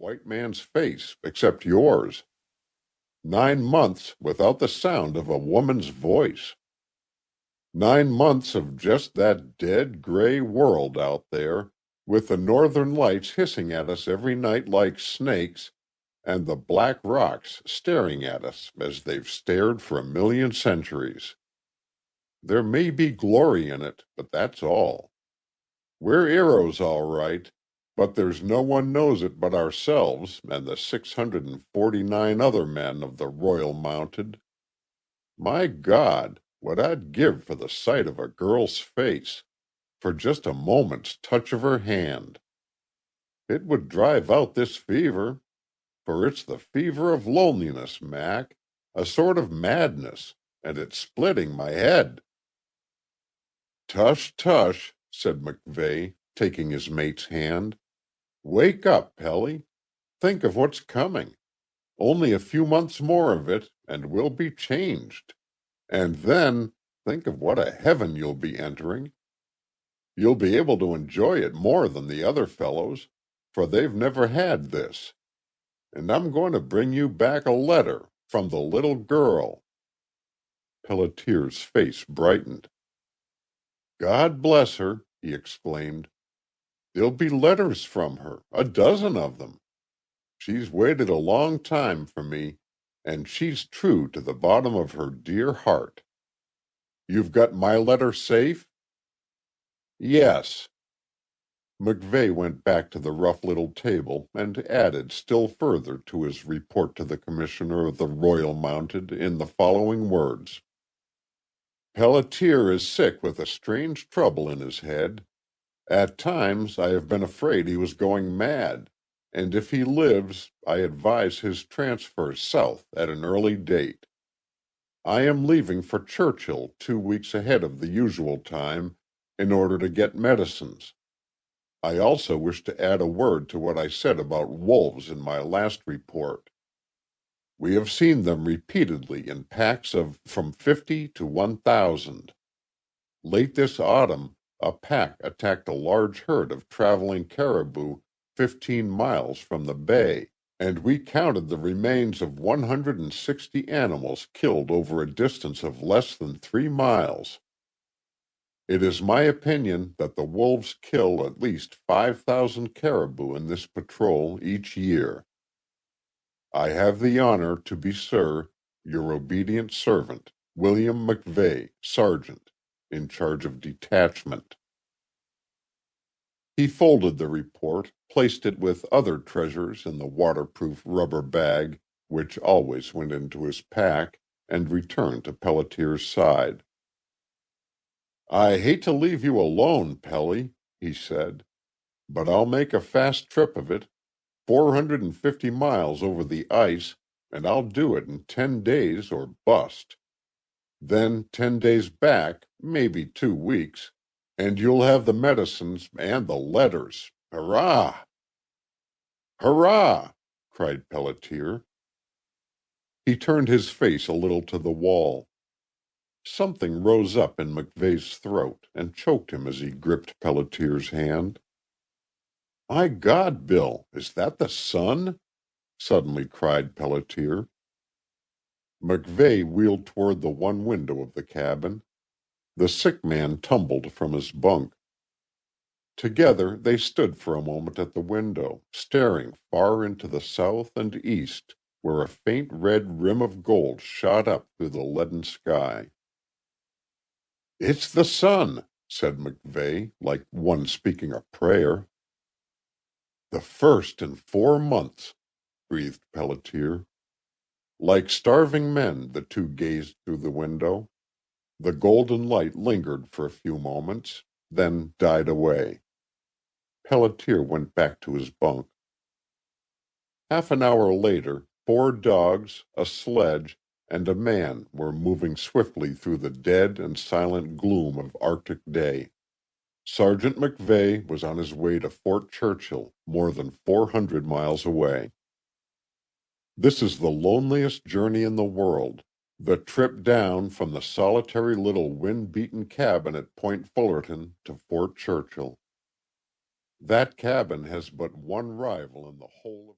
white man's face except yours. 9 months without the sound of a woman's voice. 9 months of just that dead gray world out there, with the northern lights hissing at us every night like snakes, and the black rocks staring at us as they've stared for 1,000,000 centuries. There may be glory in it, but that's all. We're heroes, all right, but there's no one knows it but ourselves and the 649 other men of the Royal Mounted. My God, what I'd give for the sight of a girl's face, for just a moment's touch of her hand. It would drive out this fever, for it's the fever of loneliness, Mac, a sort of madness, and it's splitting my head." "Tush, tush," said McVeigh, taking his mate's hand. "Wake up, Pelly. Think of what's coming. Only a few months more of it, and we'll be changed. And then, think of what a heaven you'll be entering. You'll be able to enjoy it more than the other fellows, for they've never had this. And I'm going to bring you back a letter from the little girl." Pelletier' face brightened. "God bless her," he exclaimed. "There'll be letters from her, a dozen of them. She's waited a long time for me, and she's true to the bottom of her dear heart. You've got my letter safe?" "Yes." McVeigh went back to the rough little table and added still further to his report to the Commissioner of the Royal Mounted in the following words: "Pelletier is sick with a strange trouble in his head. At times I have been afraid he was going mad, and if he lives I advise his transfer south at an early date. I am leaving for Churchill 2 weeks ahead of the usual time in order to get medicines. I also wish to add a word to what I said about wolves in my last report. We have seen them repeatedly in packs of from 50 to 1,000. Late this autumn, a pack attacked a large herd of traveling caribou 15 miles from the bay, and we counted the remains of 160 animals killed over a distance of less than 3 miles. It is my opinion that the wolves kill at least 5,000 caribou in this patrol each year. I have the honor to be, sir, your obedient servant, William McVeigh, Sergeant, in charge of detachment." He folded the report, placed it with other treasures in the waterproof rubber bag, which always went into his pack, and returned to Pelletier's side. "I hate to leave you alone, Pelly," he said, "but I'll make a fast trip of it, 450 miles over the ice, and I'll do it in 10 days or bust. Then 10 days back, maybe 2 weeks, and you'll have the medicines and the letters. Hurrah!" "Hurrah!" cried Pelletier. He turned his face a little to the wall. Something rose up in McVeigh's throat and choked him as he gripped Pelletier's hand. "My God, Bill, is that the sun?" suddenly cried Pelletier. McVeigh wheeled toward the one window of the cabin. The sick man tumbled from his bunk. Together they stood for a moment at the window, staring far into the south and east, where a faint red rim of gold shot up through the leaden sky. "It's the sun," said McVeigh, like one speaking a prayer. "The first in 4 months," breathed Pelletier. Like starving men, the two gazed through the window. The golden light lingered for a few moments, then died away. Pelletier went back to his bunk. Half an hour later, 4 dogs, a sledge, and a man were moving swiftly through the dead and silent gloom of Arctic day. Sergeant McVeigh was on his way to Fort Churchill, more than 400 miles away. This is the loneliest journey in the world, the trip down from the solitary little wind-beaten cabin at Point Fullerton to Fort Churchill. That cabin has but one rival in the whole of